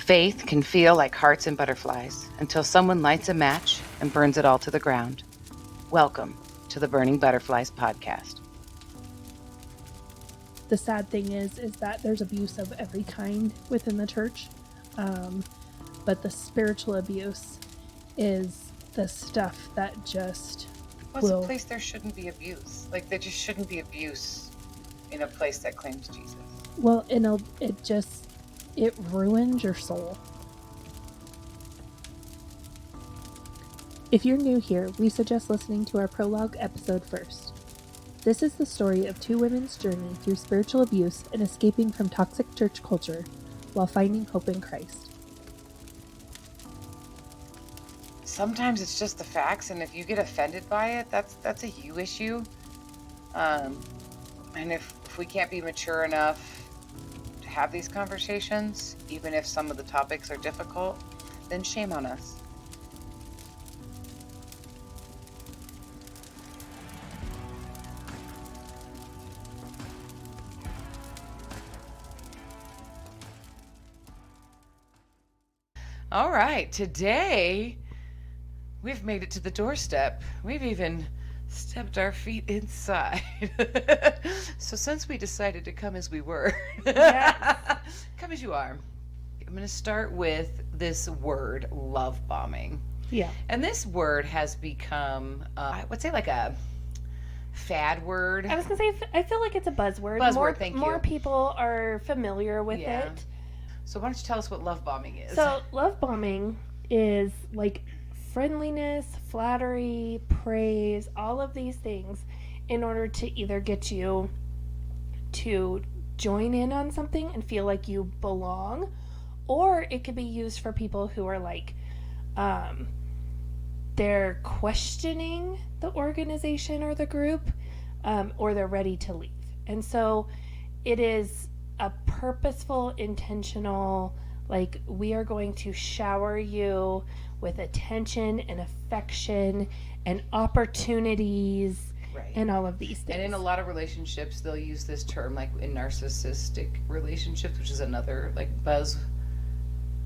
faith can feel like hearts and butterflies until someone lights a match and burns it all to the ground. Welcome to the Burning Butterflies podcast. The sad thing is that there's abuse of every kind within the church. But the spiritual abuse is the stuff that just What's a place there shouldn't be abuse? Like, there just shouldn't be abuse in a place that claims Jesus. Well, it ruins your soul. If you're new here, we suggest listening to our prologue episode first. This is the story of two women's journey through spiritual abuse and escaping from toxic church culture while finding hope in Christ. Sometimes it's just the facts, and if you get offended by it, that's a you issue. And if we can't be mature enough to have these conversations, even if some of the topics are difficult, then shame on us. All right, today we've made it to the doorstep. We've even stepped our feet inside. So since we decided to come as we were, Yes. come as you are, I'm going to start with this word, love bombing. Yeah. And this word has become, I would say, like a fad word. I was going to say, I feel like it's a buzzword. Thank you. More people are familiar with Yeah. it. So why don't you tell us what love bombing is? So, love bombing is like friendliness, flattery, praise, all of these things in order to either get you to join in on something and feel like you belong, or it could be used for people who are like, they're questioning the organization or the group, or they're ready to leave. And so it is a purposeful, intentional, like, we are going to shower you with attention and affection and opportunities, right, and all of these things. And in a lot of relationships, they'll use this term, like in narcissistic relationships, which is another like buzz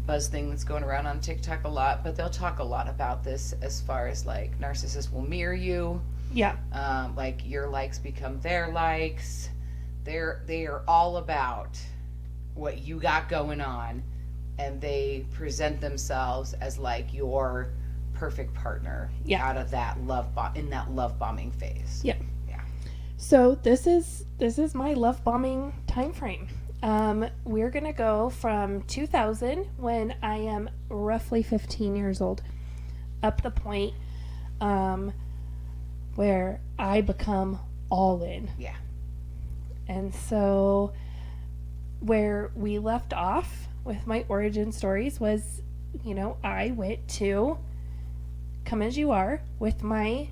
thing that's going around on TikTok a lot. But they'll talk a lot about this as far as like narcissists will mirror you. Yeah. Like your likes become their likes. They are all about what you got going on, and they present themselves as like your perfect partner. Yeah. Out of that in that love bombing phase. Yeah. Yeah. So this is my love bombing time frame. We're gonna go from 2000, when I am roughly 15 years old, up the point where I become all in. Yeah. And so where we left off with my origin stories was, I went to Come As You Are with my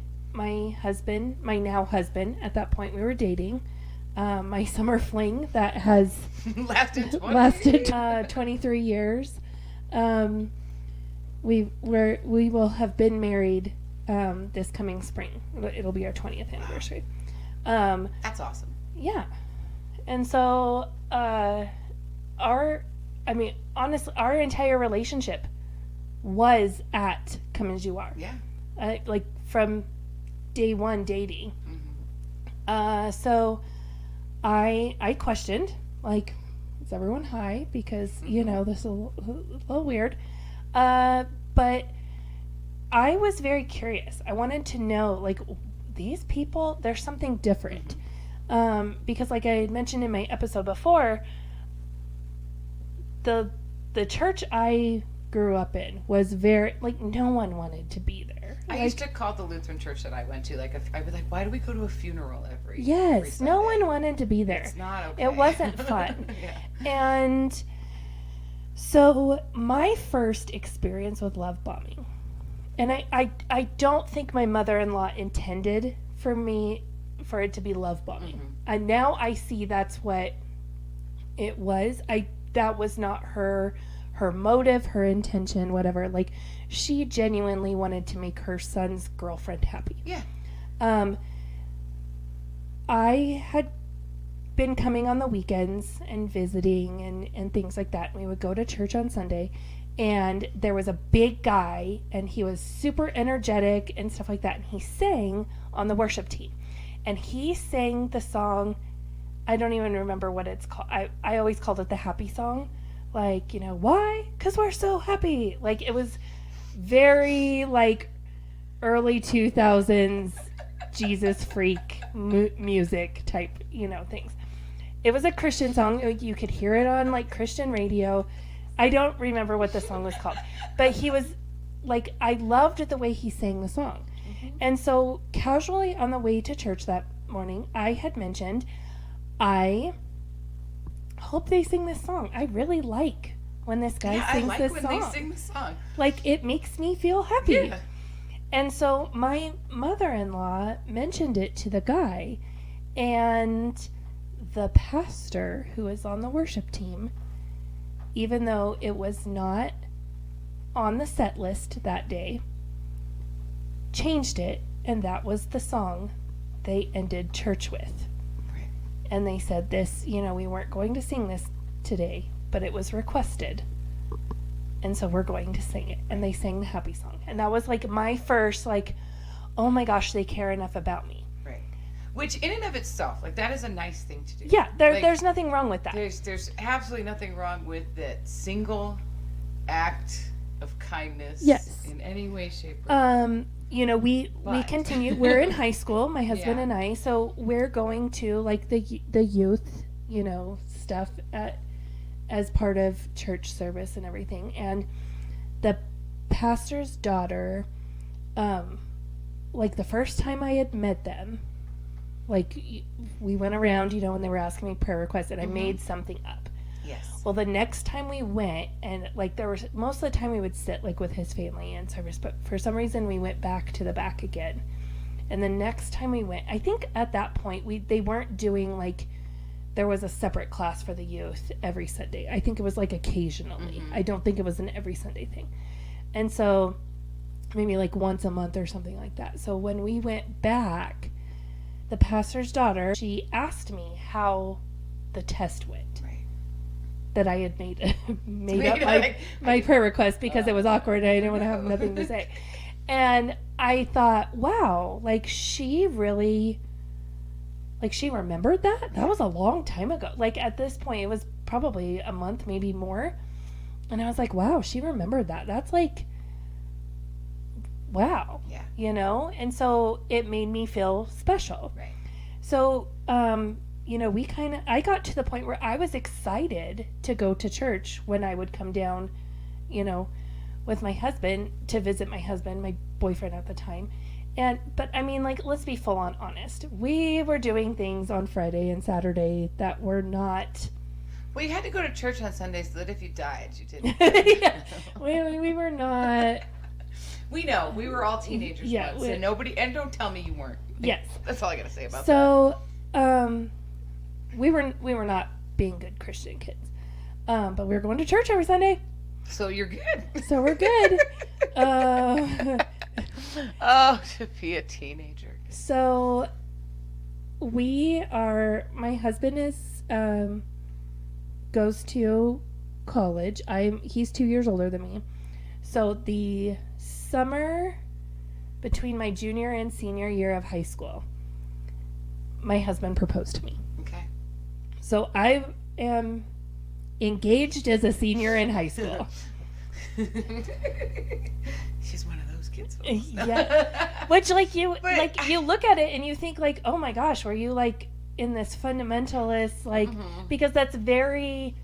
husband, my now husband. At that point we were dating, my summer fling that has lasted 23 years. We will have been married this coming spring. It'll be our 20th anniversary. That's awesome. Yeah. And so, honestly, our entire relationship was at Come As You Are. Yeah. Like from day one dating. Mm-hmm. So I questioned, like, is everyone high? Because, this is a little weird. But I was very curious. I wanted to know, like, these people, there's something different. Because like I mentioned in my episode before, the church I grew up in was very, like, no one wanted to be there. I used to call the Lutheran church that I went to, like, I'd be like, why do we go to a funeral every Sunday? No one wanted to be there. It's not okay. It wasn't fun. Yeah. And so my first experience with love bombing, and I don't think my mother-in-law intended for it to be love bombing. Mm-hmm. And now I see that's what it was. That was not her motive, her intention, whatever. Like, she genuinely wanted to make her son's girlfriend happy. Yeah. I had been coming on the weekends and visiting and things like that. We would go to church on Sunday, and there was a big guy, and he was super energetic and stuff like that, and he sang on the worship team. And he sang the song, I don't even remember what it's called. I always called it the happy song. Like, you know, why? Because we're so happy. Like, it was very, like, early 2000s Jesus freak music type, you know, things. It was a Christian song. You could hear it on, like, Christian radio. I don't remember what the song was called. But he was, like, I loved the way he sang the song. Mm-hmm. And so, casually on the way to church that morning, I had mentioned, I hope they sing this song. I really like when this guy sings this song. They sing the song. Like, it makes me feel happy. Yeah. And so my mother-in-law mentioned it to the guy, and the pastor who was on the worship team, even though it was not on the set list that day, changed it, and that was the song they ended church with. Right. And they said this, you know, we weren't going to sing this today, but it was requested. And so we're going to sing it. And they sang the happy song. And that was like my first, like, oh my gosh, they care enough about me. Right. Which in and of itself, like, that is a nice thing to do. Yeah, there's nothing wrong with that. There's absolutely nothing wrong with that single act of kindness. Yes. In any way, shape, or form. You know, we continue. We're in high school, my husband and I, so we're going to, like, the youth, you know, stuff as part of church service and everything. And the pastor's daughter, like, the first time I had met them, like, we went around, you know, and they were asking me prayer requests, and I made something up. Yes. Well, the next time we went, and, like, there was, most of the time we would sit, like, with his family in service, but for some reason we went back to the back again. And the next time we went, I think at that point, they weren't doing, like, there was a separate class for the youth every Sunday. I think it was, like, occasionally. I don't think it was an every Sunday thing. And so maybe, like, once a month or something like that. So when we went back, the pastor's daughter, she asked me how the test went. Right. That I had made up my prayer request because it was awkward and I didn't want to have nothing to say. And I thought, wow, like, she really... like, she remembered that? That was a long time ago. Like, at this point, it was probably a month, maybe more. And I was like, wow, she remembered that. That's like, wow. Yeah. You know? And so it made me feel special. Right. So, you know, I got to the point where I was excited to go to church when I would come down, you know, with my husband to visit my husband, my boyfriend at the time. But I mean, like, let's be full on honest. We were doing things on Friday and Saturday that were not. Well, you had to go to church on Sunday so that if you died, you didn't. Yeah, we were not. We know we were all teenagers once, and don't tell me you weren't. Yes, that's all I gotta say about that. So, we were not being good Christian kids, but we were going to church every Sunday. So you're good. So we're good. Oh, to be a teenager. So my husband is, goes to college. He's 2 years older than me. So the summer between my junior and senior year of high school, my husband proposed to me. Okay. So I am engaged as a senior in high school. She's one of those kids. Yeah. Which, like, you look at it and you think, like, oh my gosh, were you, like, in this fundamentalist, like, because that's very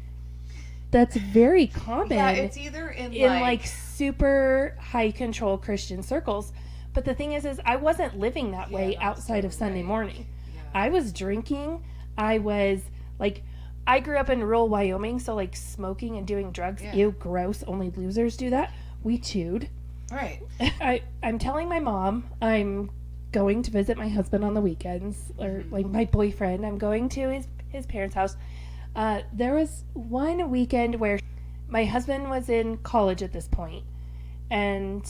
common. Yeah, it's either in like super high control Christian circles. But the thing is I wasn't living that way outside of Sunday morning. Yeah. I was drinking. I was, like, I grew up in rural Wyoming, so, like, smoking and doing drugs, ew, gross, only losers do that. We chewed. Right. I'm telling my mom I'm going to visit my husband on the weekends, or, like, my boyfriend. I'm going to his parents' house. There was one weekend where my husband was in college at this point, and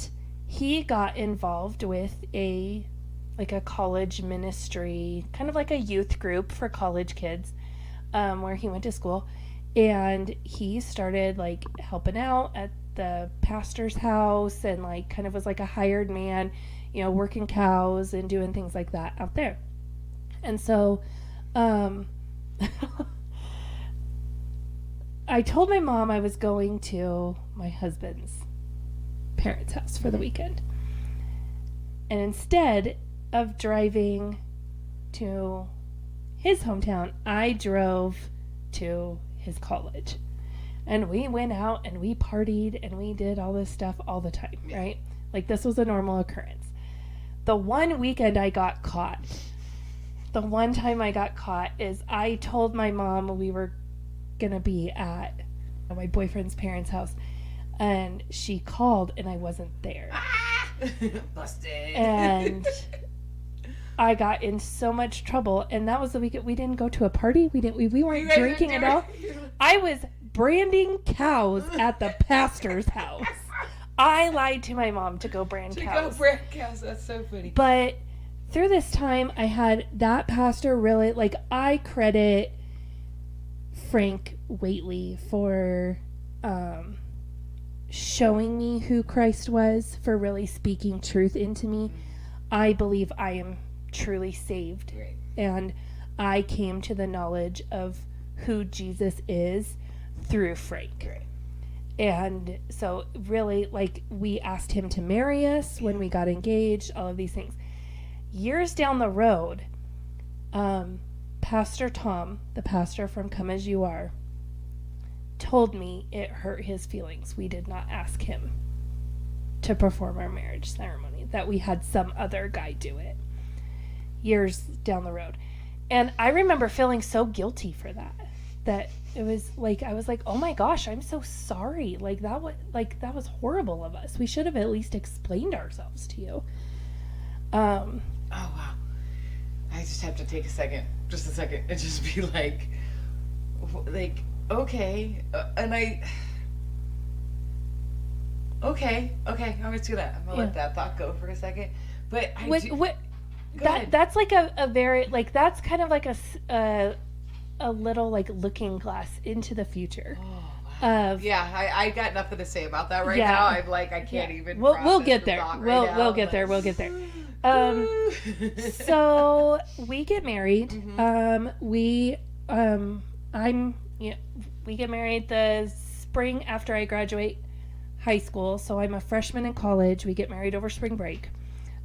he got involved with a college ministry, kind of like a youth group for college kids. where he went to school, and he started like helping out at the pastor's house and like kind of was like a hired man, working cows and doing things like that out there. And so I told my mom I was going to my husband's parents' house for the weekend. And instead of driving to his hometown, I drove to his college. And we went out and we partied and we did all this stuff all the time, right? Like this was a normal occurrence. The one weekend I got caught, the one time I got caught is I told my mom we were going to be at my boyfriend's parents' house. And she called and I wasn't there. Busted. And I got in so much trouble. And that was the weekend. We didn't go to a party. We weren't drinking at all. I was branding cows at the pastor's house. I lied to my mom to go brand cows. That's so funny. But through this time, I had that pastor really, like, I credit Frank Waitley for showing me who Christ was, for really speaking truth into me. I believe I am truly saved. Right. And I came to the knowledge of who Jesus is through Frank. Right. And so really, like, we asked him to marry us when we got engaged, all of these things. Years down the road, Pastor Tom, the pastor from Come As You Are, told me it hurt his feelings we did not ask him to perform our marriage ceremony, that we had some other guy do it years down the road. And I remember feeling so guilty for that it was like, I was like, oh my gosh, I'm so sorry. That was horrible of us. We should have at least explained ourselves to you. Oh wow. I just have to take just a second, and just be like, okay, okay, I'm gonna do that. I'm gonna let that thought go for a second. But that's like a very, like, that's kind of like a little like looking glass into the future. Oh, wow. I got nothing to say about that now. I'm like, I can't even. We'll get there. We'll get there. We'll get there. So we get married. Mm-hmm. We get married the spring after I graduate high school. So I'm a freshman in college. We get married over spring break.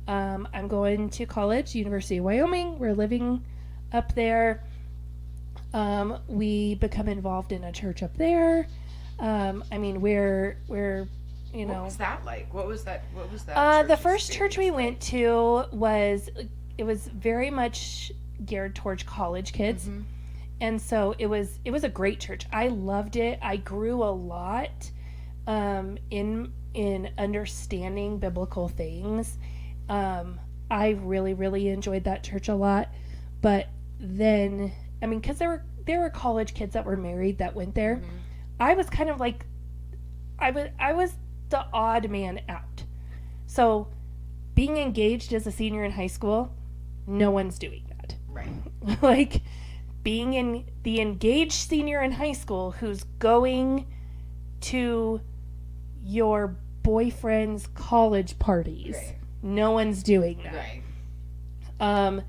I'm going to college, University of Wyoming. We're living up there. We become involved in a church up there. We're What was that like? What was that? The first church we went to was very much geared towards college kids. Mm-hmm. And so it was a great church. I loved it. I grew a lot in understanding biblical things. I really, really enjoyed that church a lot. But then, because there were college kids that were married that went there. Mm-hmm. I was kind of like, I was the odd man out. So being engaged as a senior in high school, no one's doing that. Right. Like, being in the engaged senior in high school who's going to your boyfriend's college parties. Right. No one's doing that. Right.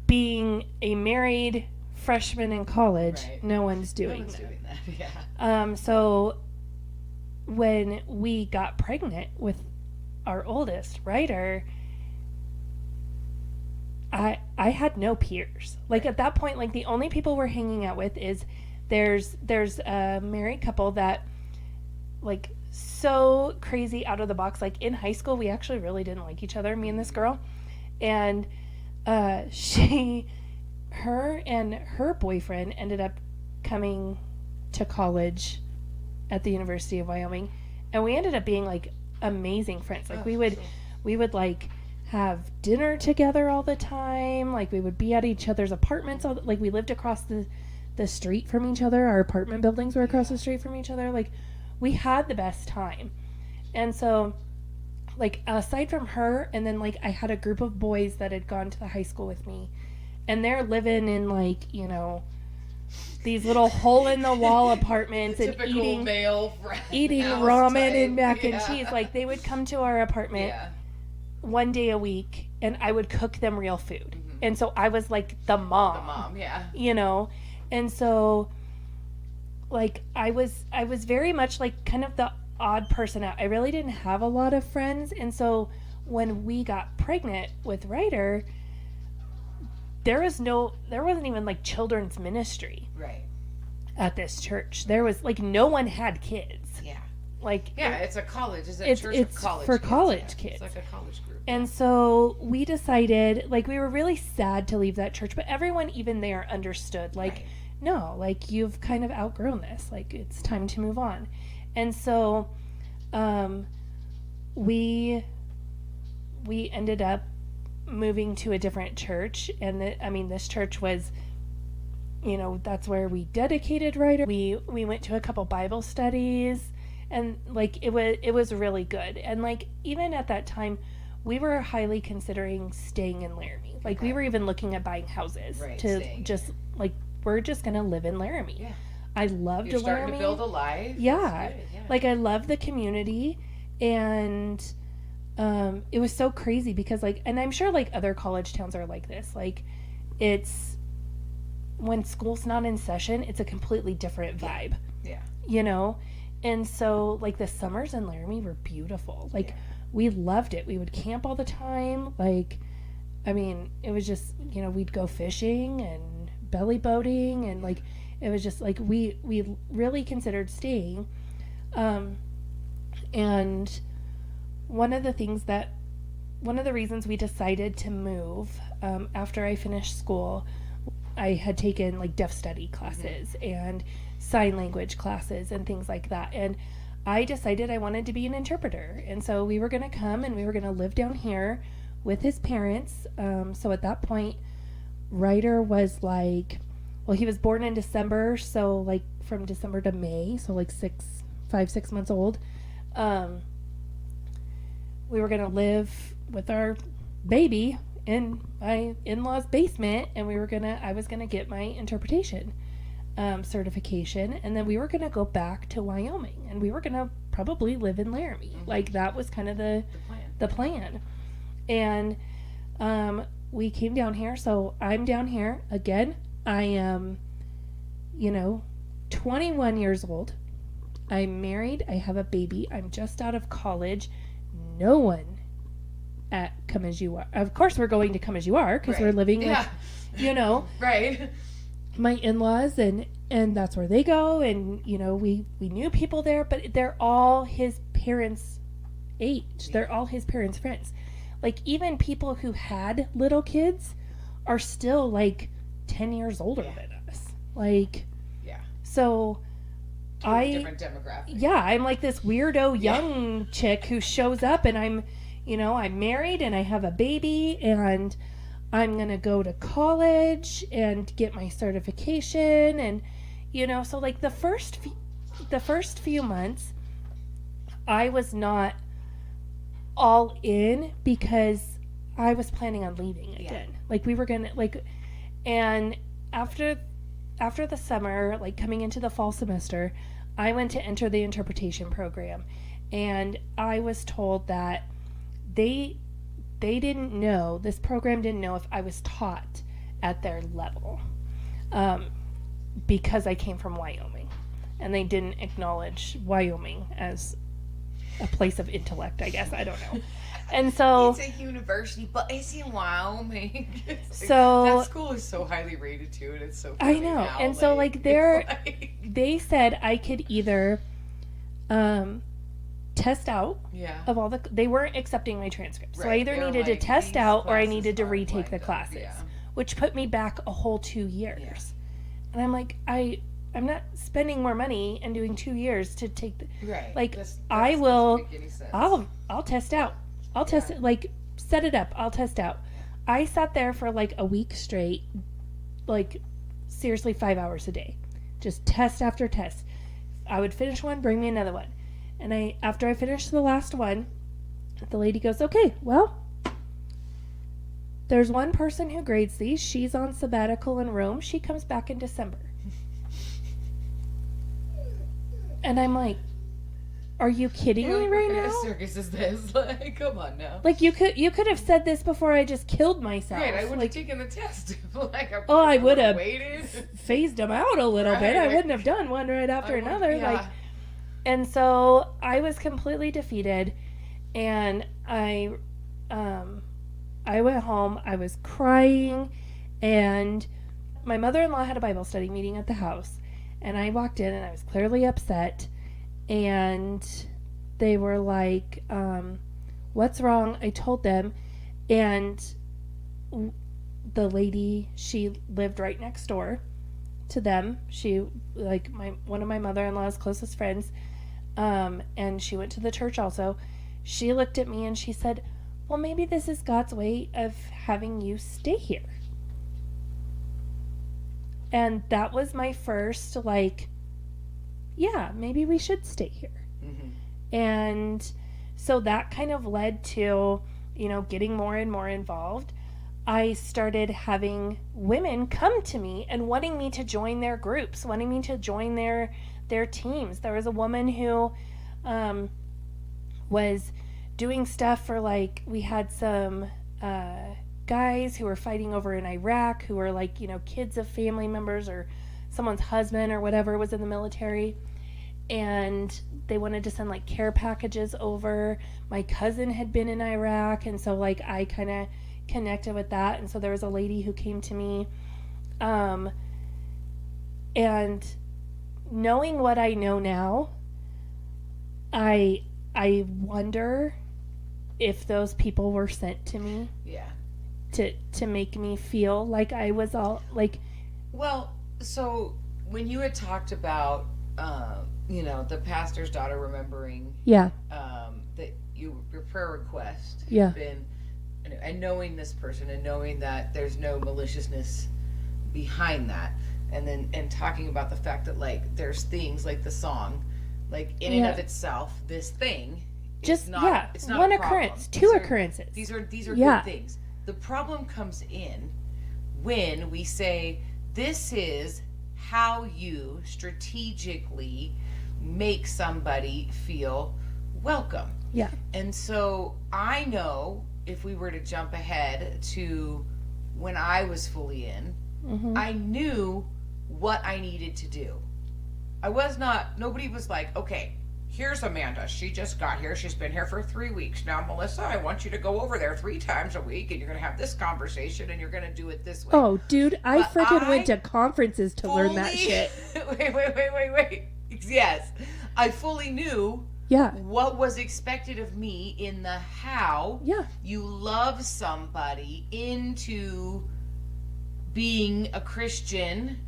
Being a married freshman in college, right. No one's doing that. Yeah. So when we got pregnant with our oldest, Ryder, I had no peers. Like, at that point, like, the only people we're hanging out with is there's a married couple that, like, so crazy out of the box. Like, in high school, we actually really didn't like each other, me and this girl. And her and her boyfriend ended up coming to college at the University of Wyoming, and we ended up being like amazing friends. Like, we would like have dinner together all the time. Like, we would be at each other's apartments. Like, we lived across the street from each other. Our apartment buildings were across the street from each other. Like, we had the best time. And so, like, aside from her, and then, like, I had a group of boys that had gone to the high school with me, and they're living in, like, these little hole-in-the-wall apartments and Typical eating male ramen type. and mac and Yeah. cheese. Like, they would come to our apartment Yeah. one day a week, and I would cook them real food. Mm-hmm. And so I was like the mom. The mom, yeah. You know? And so, like, I was very much like kind of the odd person out. I really didn't have a lot of friends. And so when we got pregnant with Ryder, there wasn't even like children's ministry Right. at this church. There was like no one had kids. Yeah. Like, Yeah, it's a college. It's a it's- church it's of college for kids. college Yeah. kids. It's like a college group. And so we decided, like, we were really sad to leave that church, but everyone even there understood, like, Right. no, like, you've kind of outgrown this. Like, it's time to move on. And so we ended up moving to a different church. And this church was, you know, that's where we dedicated Ryder. We went to a couple Bible studies, and like it was really good. And like even at that time, we were highly considering staying in Laramie. Like we were even looking at buying houses to just like we're just gonna live in Laramie. Yeah. I loved You're starting Laramie. to build a life. Yeah. That's good, yeah. Like I love the community, and it was so crazy because like, and I'm sure like other college towns are like this. Like it's when school's not in session, it's a completely different vibe. Yeah. You know? And so like the summers in Laramie were beautiful. Like we loved it. We would camp all the time. Like, I mean, it was just, you know, we'd go fishing and belly boating, and like it was just like we really considered staying. And one of the reasons we decided to move after I finished school, I had taken like deaf study classes and sign language classes and things like that. And I decided I wanted to be an interpreter. And so we were going to come and we were going to live down here with his parents. So at that point, Ryder was like, well, he was born in December. So like from December to May. So like 6 months old. We were going to live with our baby in my in-laws' basement, and I was going to get my interpretation certification, and then we were going to go back to Wyoming, and we were going to probably live in Laramie. Mm-hmm. Like that was kind of the plan. And we came down here, so I'm down here again. I am, 21 years old. I'm married. I have a baby. I'm just out of college. No one at Come As You Are. Of course, we're going to Come As You Are because we're living with, right. My in-laws, and that's where they go. And, we knew people there, but they're all his parents' age. Yeah. They're all his parents' friends. Like, even people who had little kids are still, like, 10 years older than us. Like, so... different demographic. Yeah, I'm like this weirdo young chick who shows up, and I'm married and I have a baby, and I'm going to go to college and get my certification. And, so like the first few months, I was not all in because I was planning on leaving again. Yeah. Like we were going to and after the summer, like coming into the fall semester, I went to enter the interpretation program, and I was told that they didn't know, this program didn't know if I was taught at their level, because I came from Wyoming, and they didn't acknowledge Wyoming as a place of intellect, I guess. I don't know. And so it's a university, but it's in Wyoming. So that school is so highly rated too, and it's so funny. I know. Now, and so like they said I could either test out of all they weren't accepting my transcripts. So I either needed to test out or I needed to retake the classes, which put me back a whole 2 years. Yeah. And I'm like, I'm not spending more money and doing 2 years to take the like I will I'll test out. I'll test it, like, set it up. I'll test out. I sat there for, like, a week straight, like, seriously 5 hours a day. Just test after test. I would finish one, bring me another one. And after I finished the last one, the lady goes, okay, well, there's one person who grades these. She's on sabbatical in Rome. She comes back in December. And I'm like, are you kidding me right now? What kind of circus is this? Like, come on now. Like, you could have said this before I just killed myself. Right, I would have taken the test. Like, I would have waited. phased them out a little bit. I wouldn't have done one right after another. Yeah. Like, and so I was completely defeated, and I went home. I was crying, and my mother-in-law had a Bible study meeting at the house, and I walked in, and I was clearly upset, and they were like, what's wrong? I told them, and the lady, she lived right next door to them. She, like, one of my mother-in-law's closest friends, and she went to the church also. She looked at me and she said, well, maybe this is God's way of having you stay here. And that was my first, like, yeah, maybe we should stay here. Mm-hmm. And so that kind of led to, getting more and more involved. I started having women come to me and wanting me to join their groups, wanting me to join their teams. There was a woman who was doing stuff for, like, we had some guys who were fighting over in Iraq who were, like, kids of family members or someone's husband or whatever was in the military, and they wanted to send, like, care packages over. My cousin had been in Iraq, and so, like, I kind of connected with that. And so there was a lady who came to me, and knowing what I know now, I wonder if those people were sent to me. Yeah. To make me feel like I was all, like... Well, so when you had talked about, the pastor's daughter remembering... Yeah. That your prayer request yeah. had been... And knowing this person and knowing that there's no maliciousness behind that. And talking about the fact that, like, there's things like the song, like, in and of itself, this thing... Just, it's not one a problem. occurrence, two occurrences. These are good things. The problem comes in when we say, this is how you strategically make somebody feel welcome. Yeah. And so I know if we were to jump ahead to when I was fully in, mm-hmm. I knew what I needed to do. Nobody was like, okay, here's Amanda. She just got here. She's been here for 3 weeks. Now, Melissa, I want you to go over there 3 times a week, and you're going to have this conversation, and you're going to do it this way. Oh, dude, I freaking went to conferences to learn that shit. Wait. Yes. I fully knew what was expected of me in the how you love somebody into being a Christian,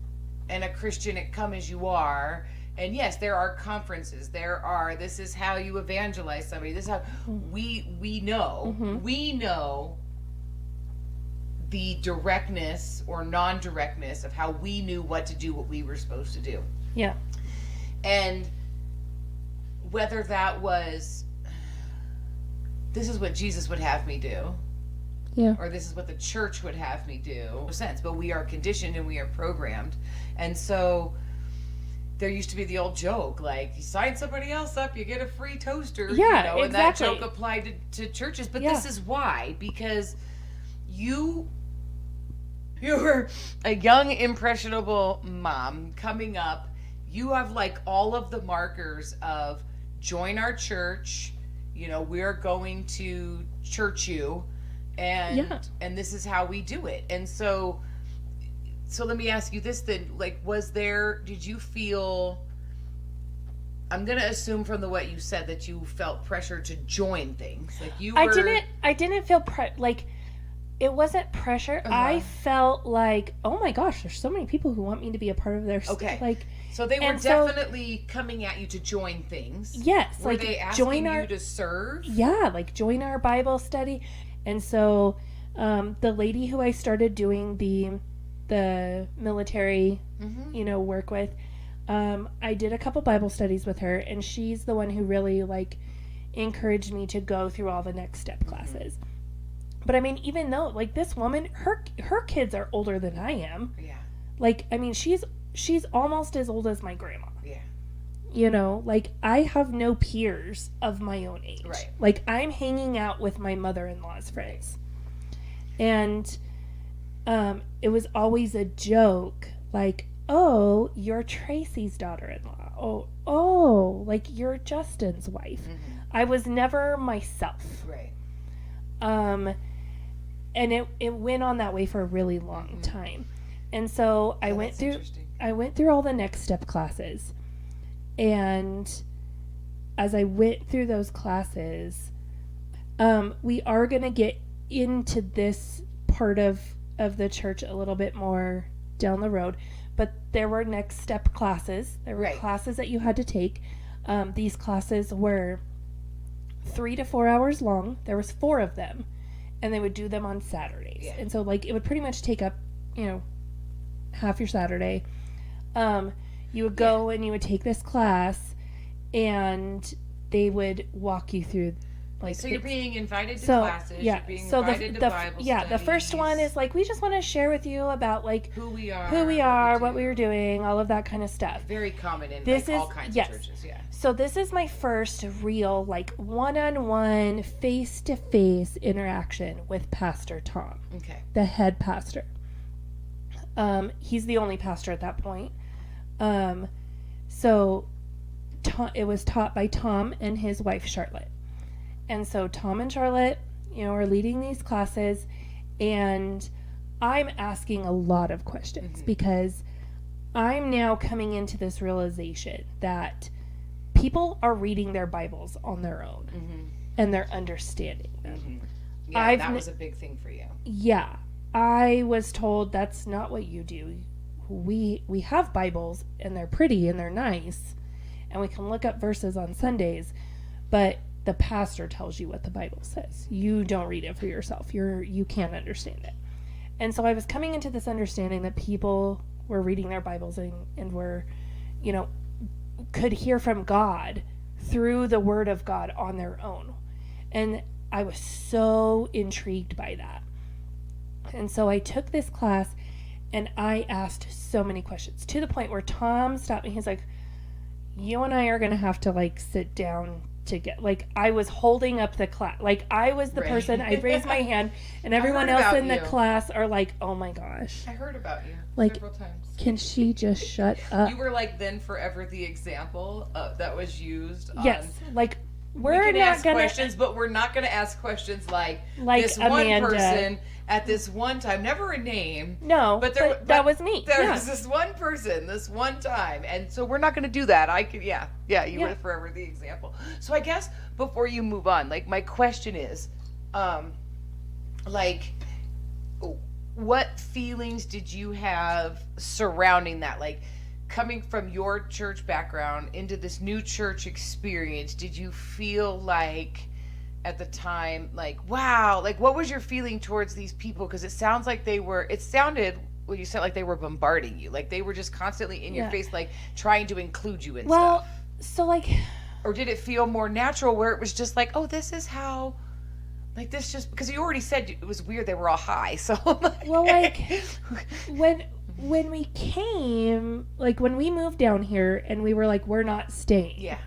and a Christian come as you are. And yes, there are conferences. This is how you evangelize somebody. This is how we know. Mm-hmm. We know the directness or non-directness of how we knew what to do, what we were supposed to do. Yeah. And whether that was, this is what Jesus would have me do. Yeah. Or this is what the church would have me do. No sense, but we are conditioned and we are programmed. And so... there used to be the old joke, like, you sign somebody else up, you get a free toaster. Yeah, and exactly. that joke applied to churches. But this is why, because you were a young, impressionable mom coming up. You have, like, all of the markers of join our church, we're going to church you, and this is how we do it. And so let me ask you this then, like, did you feel, I'm going to assume from what you said that you felt pressure to join things. Like I didn't feel it wasn't pressure. Uh-huh. I felt like, oh my gosh, there's so many people who want me to be a part of their okay. So they were definitely coming at you to join things. Yes. Were they asking you to serve? Yeah, like join our Bible study. And so the lady who I started doing the military, mm-hmm. Work with, I did a couple Bible studies with her, and she's the one who really, like, encouraged me to go through all the next step classes. Mm-hmm. But I mean, even though, like, this woman, her kids are older than I am. Yeah. Like, I mean, she's almost as old as my grandma. Yeah. You know, like I have no peers of my own age. Right. Like I'm hanging out with my mother-in-law's friends. And it was always a joke, like, oh, you're Tracy's daughter-in-law. Like you're Justin's wife. Mm-hmm. I was never myself. Right. And it went on that way for a really long time. And so I went through all the next step classes. And as I went through those classes, we are going to get into this part of the church a little bit more down the road. But there were next step classes. There were classes that you had to take. These classes were 3 to 4 hours long. There was 4 of them. And they would do them on Saturdays. Yeah. And so, like, it would pretty much take up, half your Saturday. You would go and you would take this class, and they would walk you through, like... So you're being invited to classes, you're being invited to Bible studies. Yeah, the first one is, like, we just want to share with you about, like... Who we are, what we were doing, all of that kind of stuff. Very common in, all kinds of churches, yeah. So this is my first real, like, one-on-one, face-to-face interaction with Pastor Tom. Okay. The head pastor. He's the only pastor at that point. So it was taught by Tom and his wife, Charlotte. And so Tom and Charlotte, are leading these classes, and I'm asking a lot of questions because I'm now coming into this realization that people are reading their Bibles on their own and they're understanding them. Yeah, that was a big thing for you. Yeah. I was told that's not what you do. We have Bibles, and they're pretty and they're nice, and we can look up verses on Sundays, but the pastor tells you what the Bible says. You don't read it for yourself. You can't understand it. And so I was coming into this understanding that people were reading their Bibles and were, could hear from God through the Word of God on their own. And I was so intrigued by that. And so I took this class, and I asked so many questions, to the point where Tom stopped me. He's like, you and I are going to have to, like, sit down to get, like, I was holding up the class. Like, I was the person, I raised my hand, and everyone else in the class are like, oh my gosh. I heard about you several times. Can she just shut up? You were, like, then forever the example that was used on... Yes, like, we can ask questions, but we're not going to ask questions like this Amanda. One person at this one time, never a name. No, but that was me. There was this one person, this one time, and so we're not going to do that. You were forever the example. So I guess before you move on, like, my question is, what feelings did you have surrounding that, like? Coming from your church background into this new church experience, did you feel like at the time, like, wow, like, what was your feeling towards these people? Because it sounded when you said like they were bombarding you, like they were just constantly in your face, like trying to include you in stuff. So like, or did it feel more natural where it was just like, oh, this is how, like, this just, because you already said it was weird, they were all high, so when we came, like when we moved down here and we were like, we're not staying. Yeah.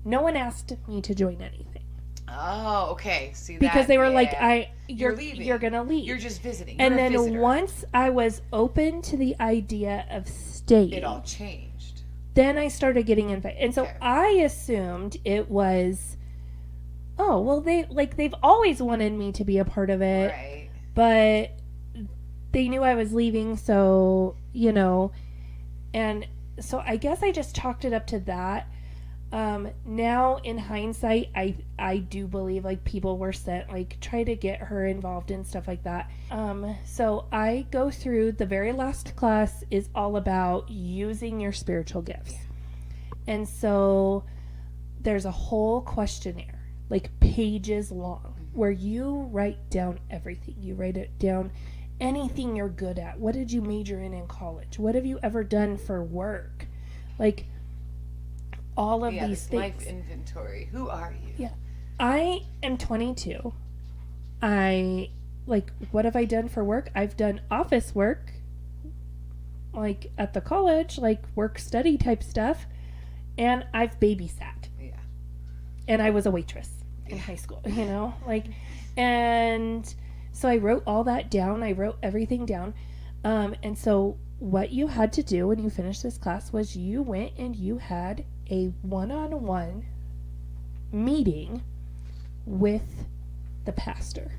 No one asked me to join anything. Oh, okay. See that? Because they were like, you're leaving. You're going to leave. You're just visiting. And then once I was open to the idea of staying. It all changed. Then I started getting invited. And so I assumed it was, oh, well, they've always wanted me to be a part of it. Right. But they knew I was leaving, so, and so I guess I just chalked it up to that. Now in hindsight, I do believe like people were sent, like try to get her involved in stuff like that. So I go through the very last class is all about using your spiritual gifts. And so there's a whole questionnaire, like pages long, where you write down everything. You write it down, anything you're good at. What did you major in college? What have you ever done for work? Like all of these things. Life inventory. Who are you? Yeah. I am 22. What have I done for work? I've done office work, like at the college, like work study type stuff. And I've babysat. Yeah. And I was a waitress in high school, you know? Like, and so I wrote all that down. I wrote everything down. And so what you had to do when you finished this class was you went and you had a one-on-one meeting with the pastor.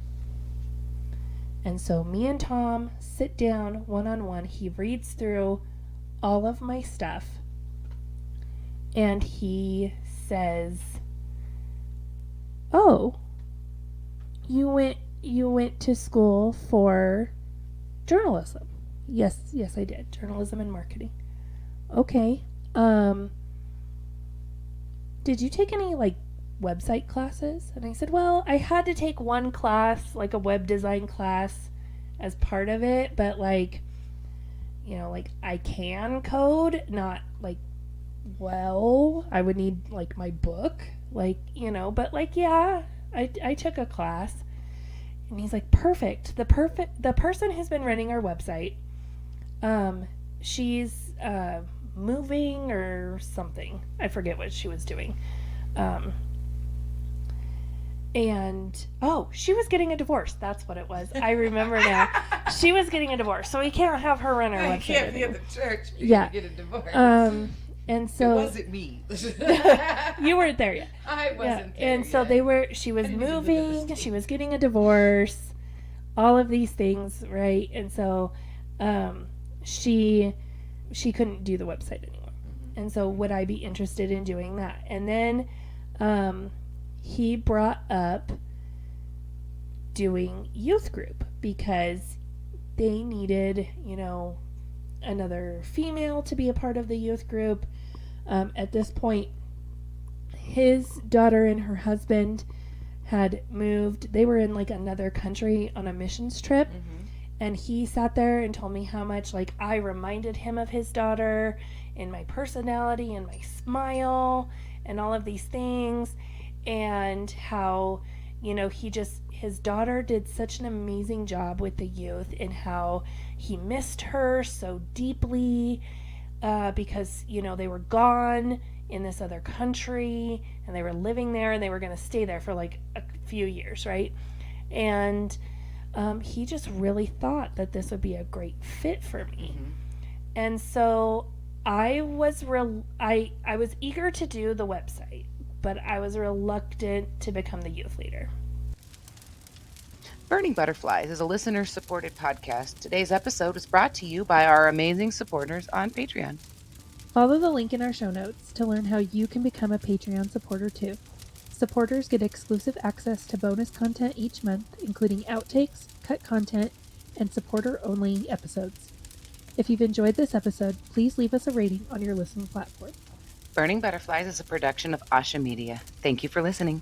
And so me and Tom sit down one-on-one. He reads through all of my stuff and he says, "Oh, you went to school for journalism." Yes, I did. Journalism and marketing. Okay. Did you take any like website classes? And I said, "Well, I had to take one class, like a web design class as part of it, but like, you know, like I can code, not like, well, I would need like my book, like, you know, but like, yeah, I took a class." And he's like, perfect. The person who's been running our website, she's moving or something. I forget what she was doing. And she was getting a divorce. That's what it was. I remember now. She was getting a divorce, so we can't have her run our website. You can't be at the church. Yeah. Get a divorce. And so it wasn't me. You weren't there yet. I wasn't there. And so yet. she was moving, she was getting a divorce, all of these things, right? And so she couldn't do the website anymore. And so would I be interested in doing that? And then he brought up doing youth group because they needed, you know, another female to be a part of the youth group. At this point, his daughter and her husband had moved. They were in like another country on a missions trip. And he sat there and told me how much like I reminded him of his daughter in my personality and my smile and all of these things, and how, you know, his daughter did such an amazing job with the youth, and how he missed her so deeply because, you know, they were gone in this other country and they were living there and they were going to stay there for like a few years, right? And he just really thought that this would be a great fit for me. And so I was eager to do the website, but I was reluctant to become the youth leader. Burning Butterflies is a listener-supported podcast. Today's episode was brought to you by our amazing supporters on Patreon. Follow the link in our show notes to learn how you can become a Patreon supporter too. Supporters get exclusive access to bonus content each month, including outtakes, cut content, and supporter-only episodes. If you've enjoyed this episode, please leave us a rating on your listening platform. Burning Butterflies is a production of Asha Media. Thank you for listening.